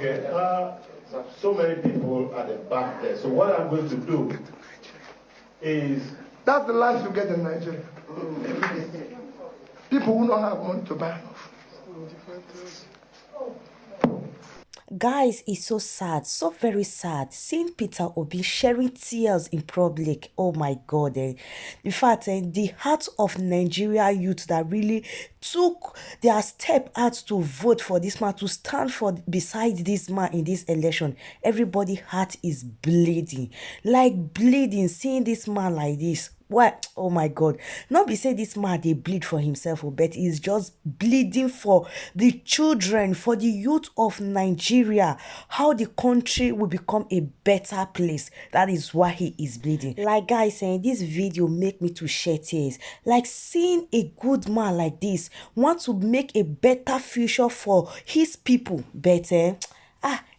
Okay, so many people at the back there. So what I'm going to do is... That's the life you get in Nigeria. People who don't have money to buy enough. Guys, it's so sad, so very sad, seeing Peter Obi sharing tears in public. Oh my God. In fact, the heart of Nigeria youth that really took their step out to vote for this man, to stand for beside this man in this election. Everybody's heart is bleeding, like bleeding, seeing this man like this. What? Oh my God. Not be say this man they bleed for himself, but he's just bleeding for the children, for the youth of Nigeria, how the country will become a better place. That is why he is bleeding. Like guys saying, this video make me to shed tears. Like seeing a good man like this want to make a better future for his people, better.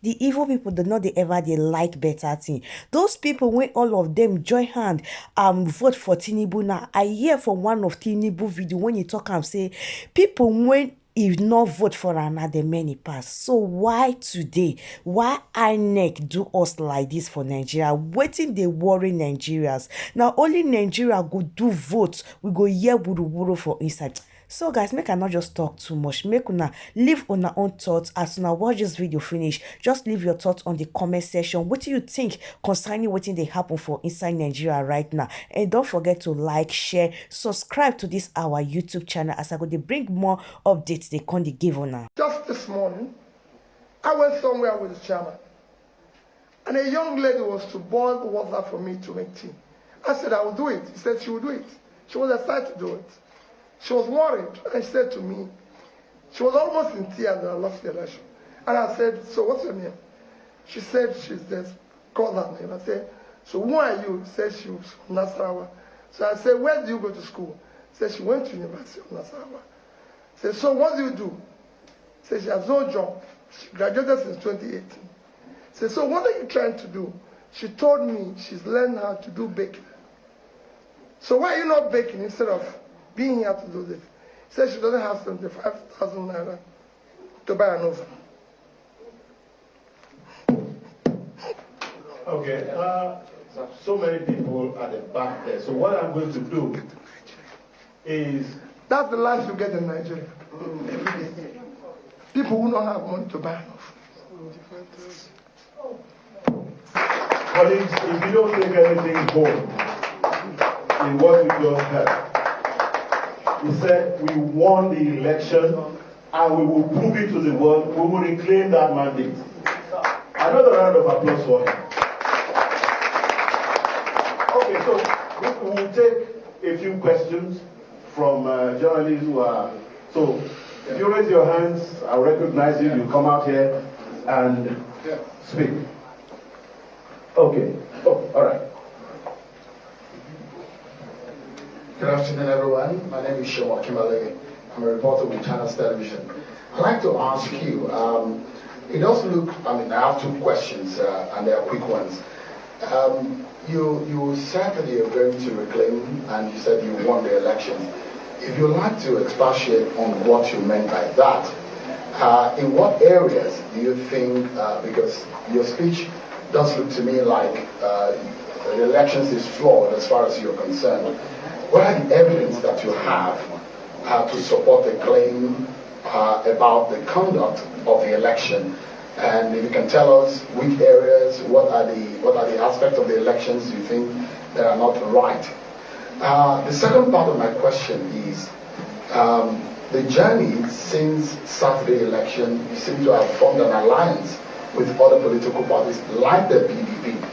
The evil people do not they like better thing. Those people, when all of them join hand vote for Tinubu now. I hear from one of Tinubu video when you talk and say people when if not vote for another many pass. So why today? Why INEC do us like this for Nigeria? Waiting they worry Nigerians. Now only Nigeria go do votes. We go hear wuru for inside. So guys, make I not just talk too much. Make una leave on our own thoughts as una watch this video finish. Just leave your thoughts on the comment section. What do you think concerning what they happen for inside Nigeria right now? And don't forget to like, share, subscribe to this our YouTube channel as I go to bring more updates they can give on now. Just this morning, I went somewhere with the chairman, and a young lady was to boil water for me to make tea. I said I will do it. He said she will do it. She was excited to do it. She was worried, and she said to me, she was almost in tears that I lost the election. And I said, so what's your name? She said she's this, called her name. I said, so who are you? She said she was from Nasarawa. So I said, where do you go to school? She said she went to University of Nasarawa. I said, so what do you do? She said she has no job. She graduated since 2018. I said, so what are you trying to do? She told me she's learned how to do baking. So why are you not baking instead of being here to do this? She said she doesn't have 75,000 naira to buy an oven. Okay, so many people at the back there. So what I'm going to do is... That's the life you get in Nigeria. People who don't have money to buy enough. Colleagues, if you don't take anything home in what we just heard, he said we won the election and we will prove it to the world. We will reclaim that mandate. Another round of applause for him. Okay, so we will take a few questions from journalists who are... So if you raise your hands, I'll recognize you. You come out here and speak. Okay. Oh, all right. Good afternoon, everyone. My name is Shewa Kimale. I'm a reporter with Channels Television. I'd like to ask you, it does look, I have two questions, and they are quick ones. You said that you're going to reclaim, and you said you won the election. If you'd like to expatiate on what you meant by that, in what areas do you think, because your speech does look to me like the elections is flawed as far as you're concerned. What are the evidence that you have to support the claim about the conduct of the election? And if you can tell us which areas, what are the aspects of the elections you think that are not right? The second part of my question is the journey since Saturday election. You seem to have formed an alliance with other political parties like the PDP.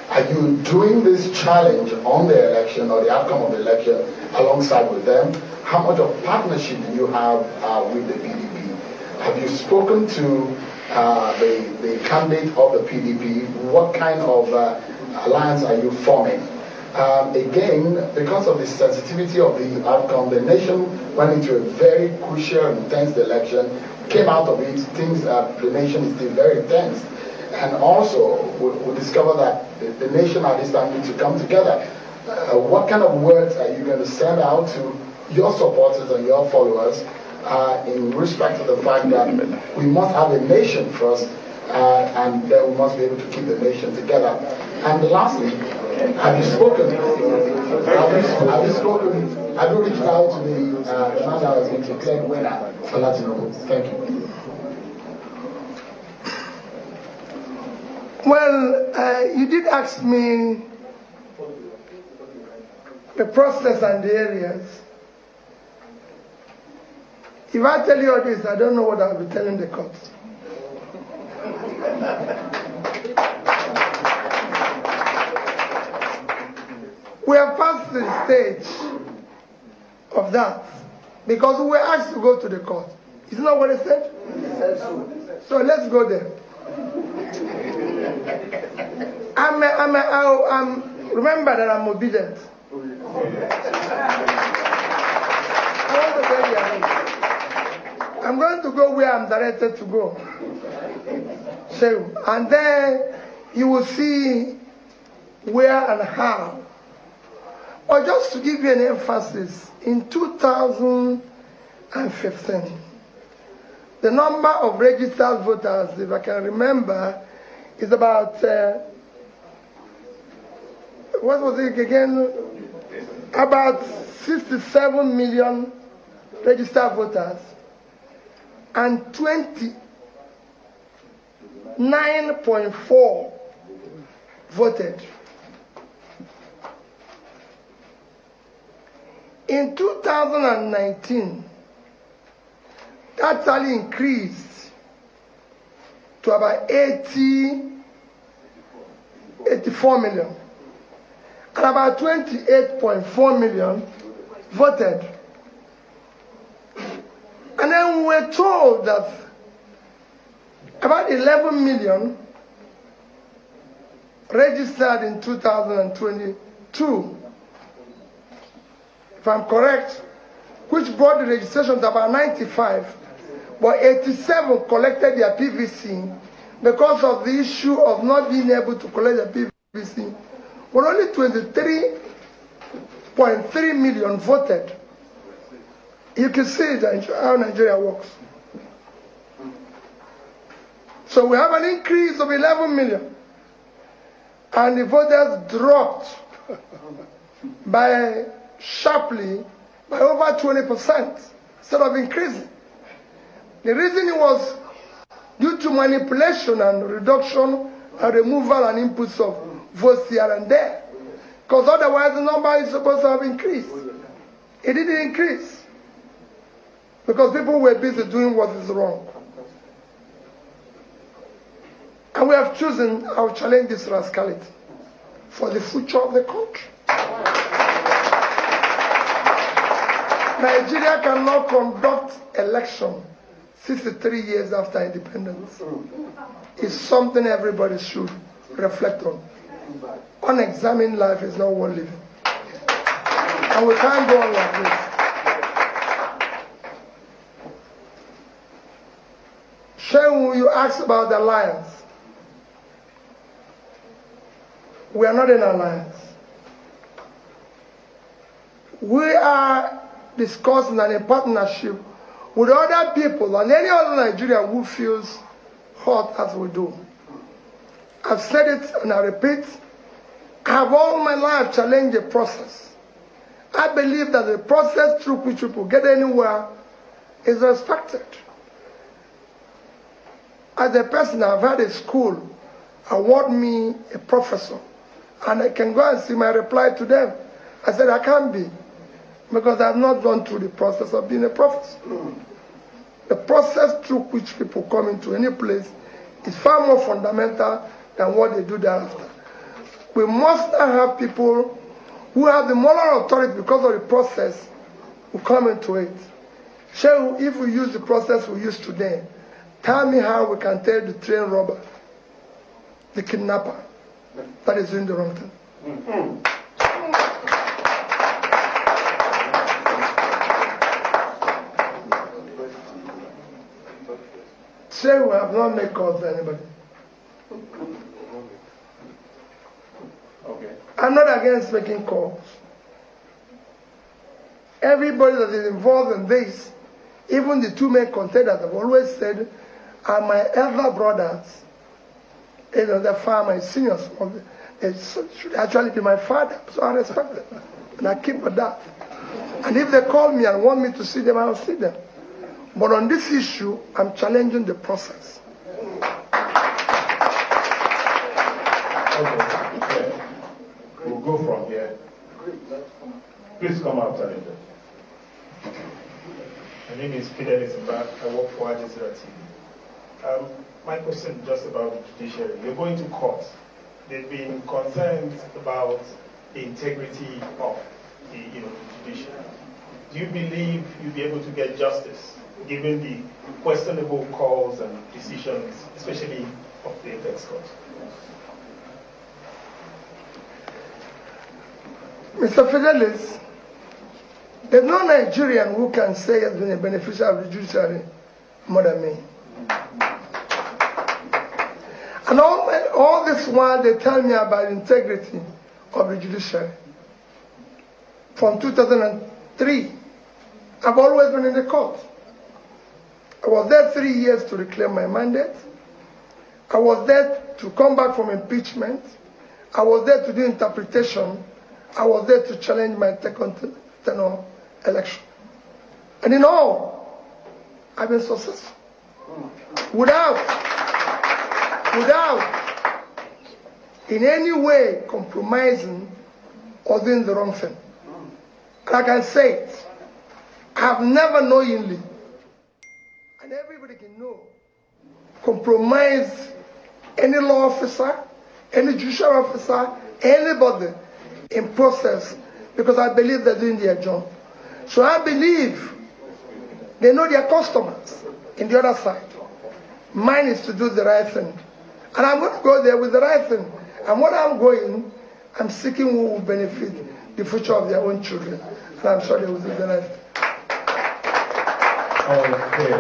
Are you doing this challenge on the election or the outcome of the election alongside with them? How much of partnership do you have with the PDP? Have you spoken to the candidate of the PDP? What kind of alliance are you forming? Again, because of the sensitivity of the outcome, the nation went into a very crucial and intense election, came out of it, things, the nation is still very tense. And also, we discover that the nation at this time needs to come together. What kind of words are you going to send out to your supporters and your followers in respect to the fact that we must have a nation first, and then we must be able to keep the nation together. And lastly, have you spoken? Have you reached out to the man that has been declared winner for Latino? Thank you. Well, you did ask me the process and the areas. If I tell you all this, I don't know what I'll be telling the court. We have passed the stage of that because we were asked to go to the court. Isn't that what I said? So let's go there. Remember that I'm obedient. I want to tell you, I'm going to go where I'm directed to go. So, and then you will see where and how. Or just to give you an emphasis, in 2015, the number of registered voters, if I can remember, is about, what was it again? About 67 million registered voters and 29.4 voted. In 2019, that tally increased to about 84 million. And about 28.4 million voted. And then we were told that about 11 million registered in 2022. If I'm correct, which brought the registration to about 95, but 87 collected their PVC because of the issue of not being able to collect their PVC. But only 23.3 million voted. You can see how Nigeria works. So we have an increase of 11 million. And the voters dropped sharply by over 20% instead of increasing. The reason it was due to manipulation and reduction and removal and inputs of votes here and there. Because otherwise the number is supposed to have increased. It didn't increase. Because people were busy doing what is wrong. And we have chosen, I will challenge this rascality for the future of the country. Nigeria cannot conduct election 63 years after independence. It's something everybody should reflect on. Unexamined life is not worth living. And we can't go on like this. Shehu, you asked about the alliance. We are not in alliance. We are discussing and in partnership with other people and any other Nigerian who feels hurt as we do. I've said it and I repeat, I have all my life challenged the process. I believe that the process through which people get anywhere is respected. As a person, I've had a school award me a professor, and I can go and see my reply to them. I said, I can't be, because I've not gone through the process of being a professor. The process through which people come into any place is far more fundamental than what they do thereafter. We must not have people who have the moral authority because of the process who come into it. So if we use the process we use today, tell me how we can tell the train robber, the kidnapper, that is doing the wrong thing. Say we have not made calls to anybody. Okay. I'm not against making calls. Everybody that is involved in this, even the two main contenders, have always said, are my elder brothers The farmer is senior. It should actually be my father, so I respect them. And I keep with that. And if they call me and want me to see them, I'll see them. But on this issue, I'm challenging the process. Okay. We'll go from here. Please come out, Challenger. My name is Peter Nisimba. I work for Al Jazeera TV. My question is just about the judiciary. You're going to court. There's been concerns about the integrity of the judiciary. Do you believe you'll be able to get justice given the questionable calls and decisions, especially of the apex court? Mr. Fidelis, there's no Nigerian who can say has been a beneficiary of the judiciary more than me. And all this while they tell me about integrity of the judiciary. From 2003, I've always been in the court. I was there 3 years to reclaim my mandate. I was there to come back from impeachment. I was there to do interpretation. I was there to challenge my second tenure election. And in all, I've been successful. Without in any way compromising or doing the wrong thing. And I can say it, I have never knowingly, and everybody can know, compromise any law officer, any judicial officer, anybody in process, because I believe they're doing their job. So I believe they know their customers in the other side. Mine is to do the right thing. And I'm going to go there with the right thing. And when I'm going, I'm seeking who will benefit the future of their own children. And I'm sure they will do the right thing. Okay.